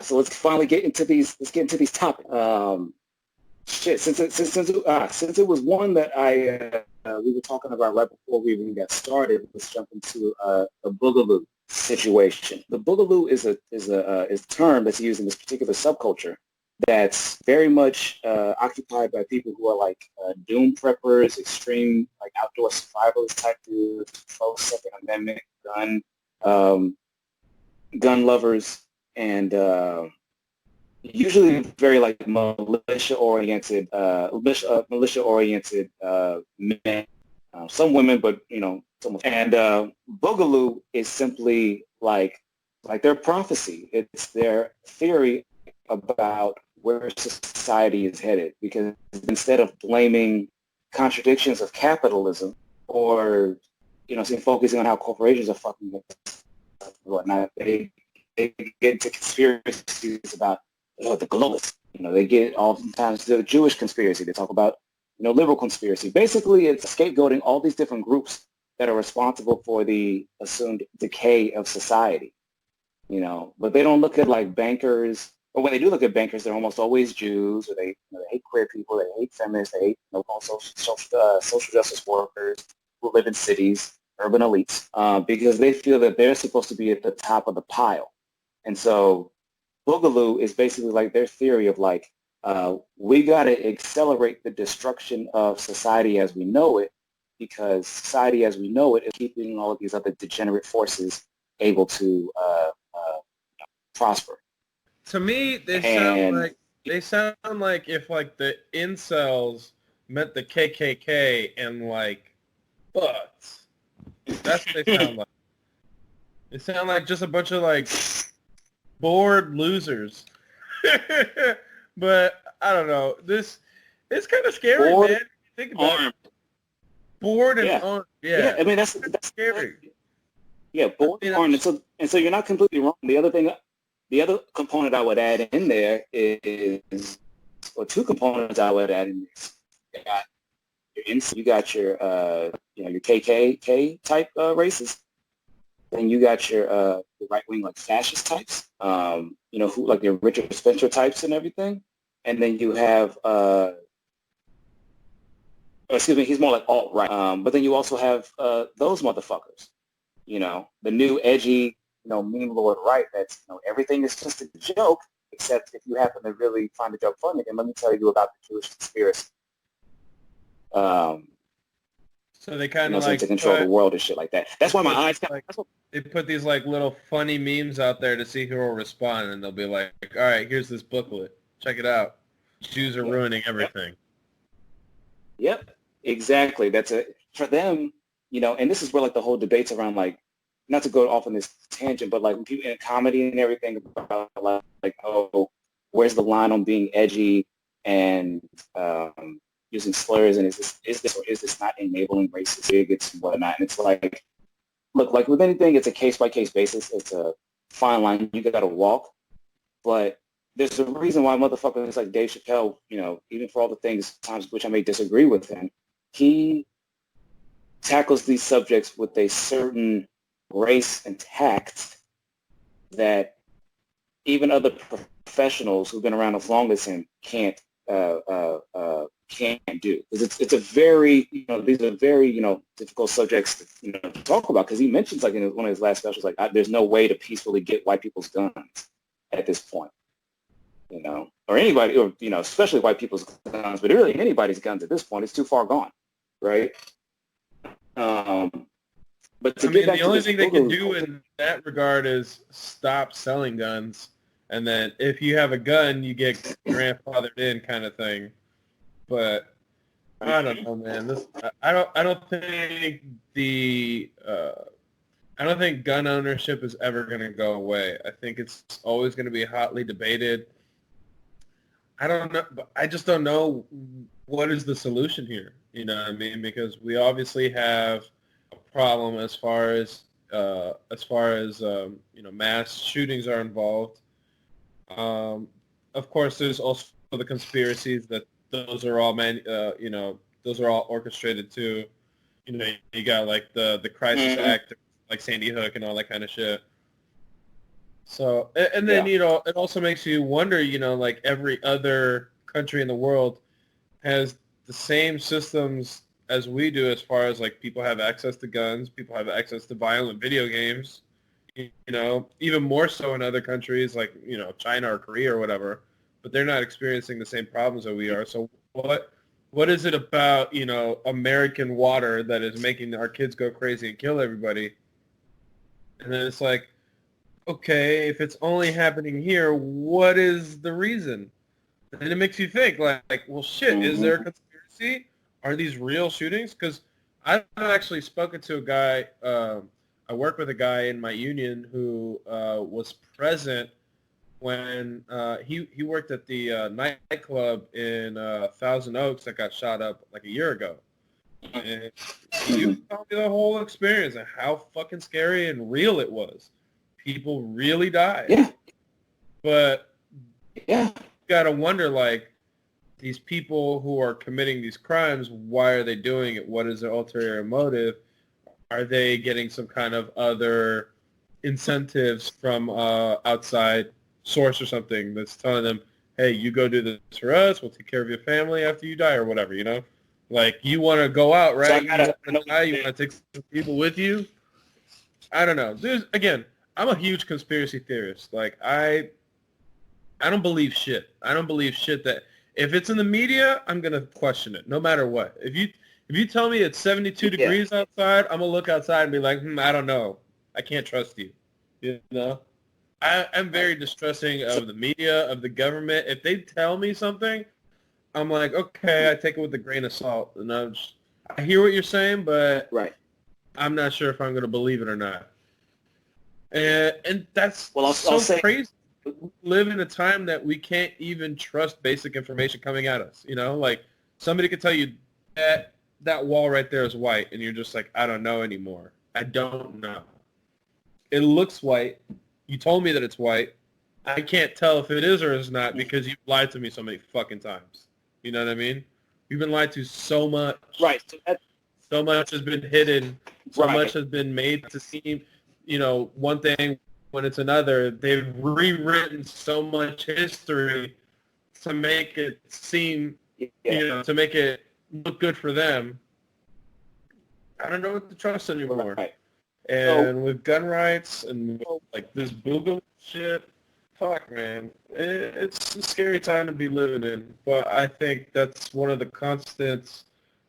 so let's finally get into these. Let's get into these topics. Since it was one that we were talking about right before we even got started, let's jump into the Boogaloo situation. The Boogaloo is a term that's used in this particular subculture that's very much occupied by people who are like doom preppers, extreme like outdoor survivalist type dudes, pro Second Amendment um, gun lovers, and usually very like militia oriented men, some women, but some. And Boogaloo is simply like their prophecy. It's their theory about where society is headed, because instead of blaming contradictions of capitalism or focusing on how corporations are fucking whatnot, they get into conspiracies about the globalists. They get oftentimes the Jewish conspiracy. They talk about liberal conspiracy. Basically, it's scapegoating all these different groups that are responsible for the assumed decay of society. But they don't look at like bankers, or when they do look at bankers, they're almost always Jews, or they hate queer people, they hate feminists, they hate social justice workers who live in cities, urban elites, because they feel that they're supposed to be at the top of the pile. And so Boogaloo is basically like their theory of like, we got to accelerate the destruction of society as we know it, because society as we know it is keeping all of these other degenerate forces able to prosper. To me, they sound like if like the incels met the KKK and like butts. That's what they sound like. They sound like just a bunch of like bored losers. But I don't know. It's kind of scary, bored, man. Think about armed. it. Bored and armed. Yeah. I mean that's scary. Yeah, bored and armed. And so you're not completely wrong. The other component I would add in there is, or two components I would add in there. You got your your KKK type races. Then you got your right wing like fascist types, who like your Richard Spencer types and everything. And then you have he's more like alt right. But then you also have those motherfuckers, the new edgy, meme lord right. That's everything is just a joke, except if you happen to really find the joke funny. And let me tell you about the Jewish conspiracy. So they kind of like to control the world and shit like that. That's why my eyes they put these like little funny memes out there to see who will respond, and they'll be like, "All right, here's this booklet. Check it out. Jews are ruining everything." Yep, exactly. That's it for them. And this is where like the whole debates around like, not to go off on this tangent, but like when people in comedy and everything about like oh, where's the line on being edgy and using slurs, and is this or is this not enabling racist bigots and whatnot? And it's like, look, like with anything, it's a case-by-case basis. It's a fine line you got to walk. But there's a reason why motherfuckers like Dave Chappelle, even for all the times which I may disagree with him, he tackles these subjects with a certain grace and tact that even other professionals who've been around as long as him can't do, because it's a very these are very difficult subjects to talk about, because he mentions like in one of his last specials like there's no way to peacefully get white people's guns at this point, or anybody, or especially white people's guns, but really anybody's guns at this point. It's too far gone, right? But the only thing they can do in that regard is stop selling guns, and then if you have a gun, you get grandfathered in, kind of thing. But I don't know, man. I don't think I don't think gun ownership is ever going to go away. I think it's always going to be hotly debated. I don't know. I just don't know what is the solution here. You know what I mean? Because we obviously have a problem as far as mass shootings are involved. Of course, there's also the conspiracies that those are all those are all orchestrated too. You got like the Crisis Act, like Sandy Hook and all that kind of shit. So, and then, Yeah. you know, it also makes you wonder, you know, like every other country in the world has the same systems as we do as far as like people have access to guns, people have access to violent video games, you know, even more so in other countries like, you know, China or Korea or whatever, but they're not experiencing the same problems that we are. So what is it about, you know, American water that is making our kids go crazy and kill everybody? And then it's like, okay, if it's only happening here, what is the reason? And it makes you think, like, well, shit, is there a Mm-hmm. conspiracy? Are these real shootings? Because I've actually spoken to a guy. I work with a guy in my union who was present when he worked at the nightclub in Thousand Oaks that got shot up like a year ago. And he was Mm-hmm. telling me the whole experience and how fucking scary and real it was. People really died. Yeah. But Yeah. you gotta wonder, like, these people who are committing these crimes, why are they doing it? What is their ulterior motive? Are they getting some kind of other incentives from outside source or something that's telling them, hey, you go do this for us, we'll take care of your family after you die or whatever, you know? Like, you want to go out, So right? You don't I want know to die. You want to take some people with you. I don't know. Again, I'm a huge conspiracy theorist. Like, I don't believe shit. I don't believe shit that if it's in the media, I'm gonna question it, no matter what. If you tell me it's 72 yeah. degrees outside, I'm gonna look outside and be like, I don't know. I can't trust you. You know? I'm Right. very distrusting So of the media, of the government. If they tell me something, I'm like, okay, I take it with a grain of salt. And I hear what you're saying, but right. I'm not sure if I'm gonna believe it or not. And that's Well, I'll so say crazy. We live in a time that we can't even trust basic information coming at us. You know, like somebody could tell you that wall right there is white, and you're just like, I don't know anymore. I don't know. It looks white. You told me that it's white. I can't tell if it is or is not because you've lied to me so many fucking times. You know what I mean? You've been lied to so much. right. So that, So much has been hidden. So much right. has been made to seem, you know, one thing when it's another. They've rewritten so much history to make it seem, Yeah. to make it look good for them. I don't know what to trust anymore. Right. So And with gun rights and like this Boogaloo shit, fuck, man. It's a scary time to be living in. But I think that's one of the constants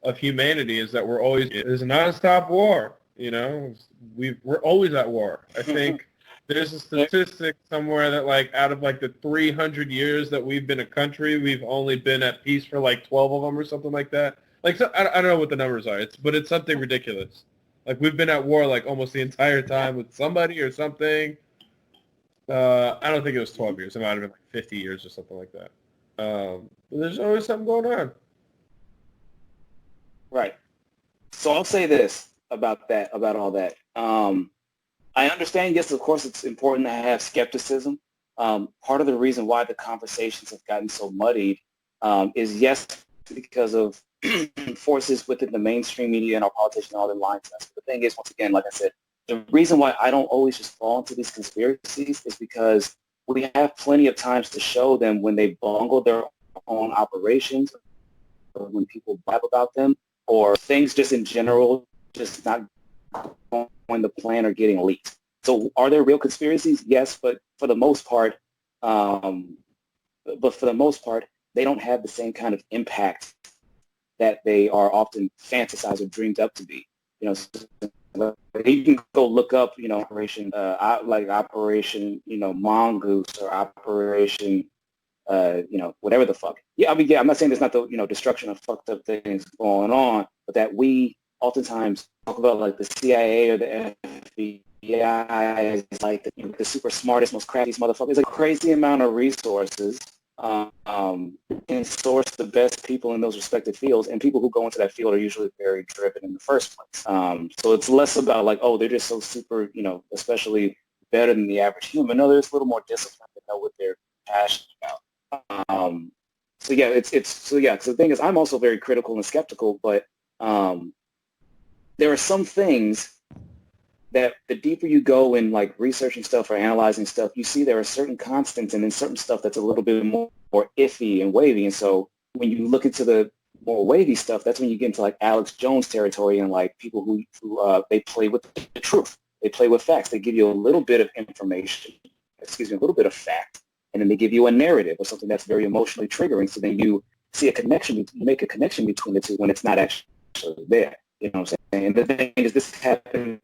of humanity is that we're always is a nonstop war. You know, we're always at war. I think there's a statistic somewhere that like out of like the 300 years that we've been a country, we've only been at peace for like 12 of them or something like that. Like so, I don't know what the numbers are. But it's something ridiculous. Like we've been at war like almost the entire time with somebody or something. I don't think it was 12 years. It might have been like 50 years or something like that. But there's always something going on. right. So I'll say this about all that. I understand, yes, of course, it's important to have skepticism. Part of the reason why the conversations have gotten so muddied is, yes, because of forces within the mainstream media and our politicians and all their lines. But the thing is, once again, like I said, the reason why I don't always just fall into these conspiracies is because we have plenty of times to show them when they bungle their own operations or when people blab about them or things just in general just not going the plan or getting leaked. So are there real conspiracies? Yes, but for the most part, um, they don't have the same kind of impact that they are often fantasized or dreamed up to be. You know, so you can go look up, Operation, Mongoose or Operation, whatever the fuck. Yeah, I mean, yeah, I'm not saying there's not the, destruction of fucked up things going on, but that we oftentimes talk about like the CIA or the FBI is like the super smartest, most craftiest motherfucker. There's a crazy amount of resources can source the best people in those respective fields, and people who go into that field are usually very driven in the first place. So it's less about like, oh, they're just so super, especially better than the average human. No, there's a little more discipline to know what they're passionate about. So yeah, So the thing is, I'm also very critical and skeptical, but there are some things that the deeper you go in like researching stuff or analyzing stuff, you see there are certain constants and then certain stuff that's a little bit more iffy and wavy. And so when you look into the more wavy stuff, that's when you get into like Alex Jones territory and like people who they play with the truth. They play with facts. They give you a little bit of information, a little bit of fact, and then they give you a narrative or something that's very emotionally triggering. So then you see a connection, you make a connection between the two when it's not actually there. You know what I'm saying? And the thing is, this happens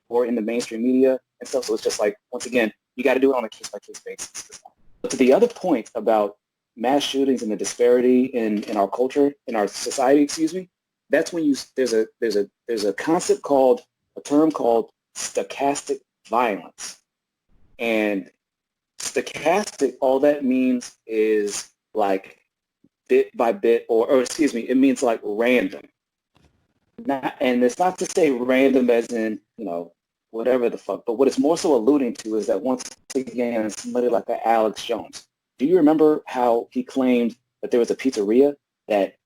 or in the mainstream media and stuff. So it's just like, once again, you got to do it on a case-by-case basis. But to the other point about mass shootings and the disparity in our culture, in our society, that's when there's a concept called, a term called stochastic violence. And stochastic, all that means is like bit by bit, or excuse me, it means like random. And it's not to say random as in, whatever the fuck, but what it's more so alluding to is that once again, somebody like that Alex Jones, do you remember how he claimed that there was a pizzeria that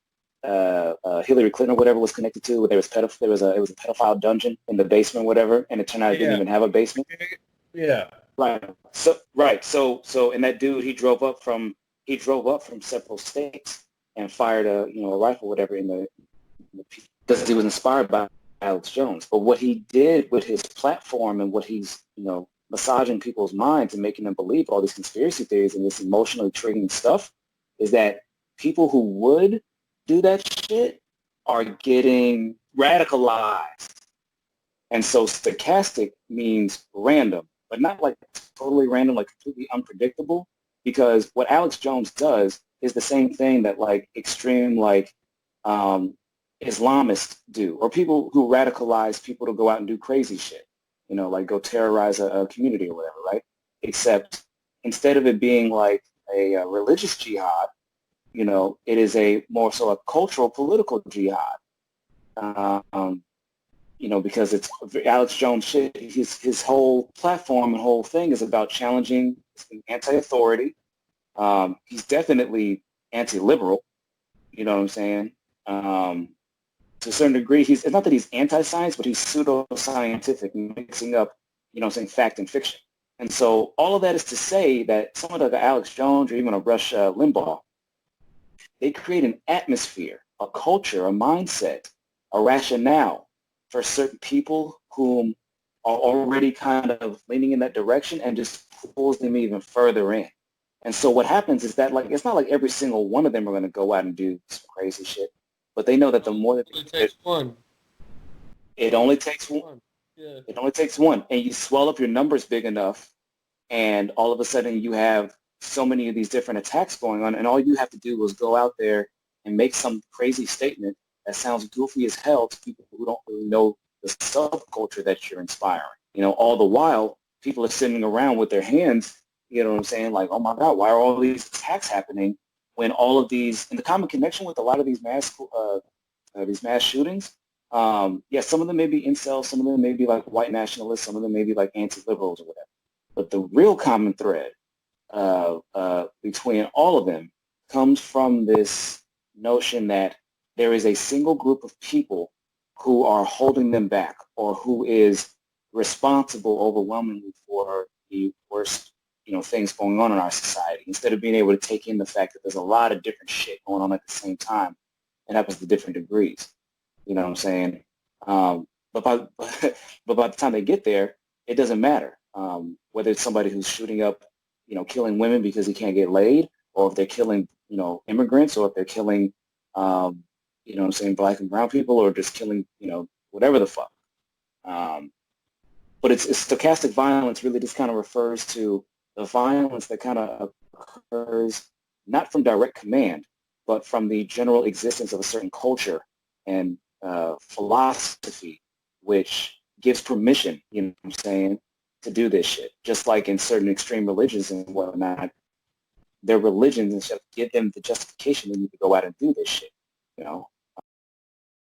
Hillary Clinton or whatever was connected to, where it was a pedophile dungeon in the basement or whatever, and it turned out it didn't even have a basement? Yeah. Right. So and that dude, he drove up from several states and fired a rifle, whatever, because he was inspired by Alex Jones. But what he did with his platform and what he's, massaging people's minds and making them believe all these conspiracy theories and this emotionally triggering stuff is that people who would do that shit are getting radicalized. And so stochastic means random, but not like totally random, like completely unpredictable, because what Alex Jones does is the same thing that like extreme Islamists do, or people who radicalize people to go out and do crazy shit, like go terrorize a community or whatever, right? Except instead of it being like a religious jihad, it is a more so a cultural, political jihad. Because it's Alex Jones shit. His whole platform and whole thing is about challenging anti-authority. He's definitely anti-liberal. You know what I'm saying? To a certain degree, it's not that he's anti-science, but he's pseudo-scientific, mixing up, fact and fiction. And so all of that is to say that someone like Alex Jones or even a Rush Limbaugh, they create an atmosphere, a culture, a mindset, a rationale for certain people whom are already kind of leaning in that direction and just pulls them even further in. And so what happens is that, like, it's not like every single one of them are going to go out and do some crazy shit. But they know that the more that it takes one. It only takes one. Yeah. It only takes one. And you swell up your numbers big enough, and all of a sudden you have so many of these different attacks going on, and all you have to do is go out there and make some crazy statement that sounds goofy as hell to people who don't really know the subculture that you're inspiring. All the while, people are sitting around with their hands, you know what I'm saying, like, oh my God, why are all these attacks happening? When all of these, and the common connection with a lot of these mass shootings, some of them may be incels, some of them may be like white nationalists, some of them may be like anti-liberals or whatever. But the real common thread between all of them comes from this notion that there is a single group of people who are holding them back, or who is responsible overwhelmingly for the worst things going on in our society, instead of being able to take in the fact that there's a lot of different shit going on at the same time and happens to different degrees. You know what I'm saying? But by the time they get there, it doesn't matter whether it's somebody who's shooting up, killing women because he can't get laid, or if they're killing, immigrants, or if they're killing, black and brown people, or just killing, whatever the fuck. But it's stochastic violence really just kind of refers to the violence that kind of occurs not from direct command, but from the general existence of a certain culture and philosophy, which gives permission, to do this shit. Just like in certain extreme religions and whatnot, their religions and stuff give them the justification they need to go out and do this shit,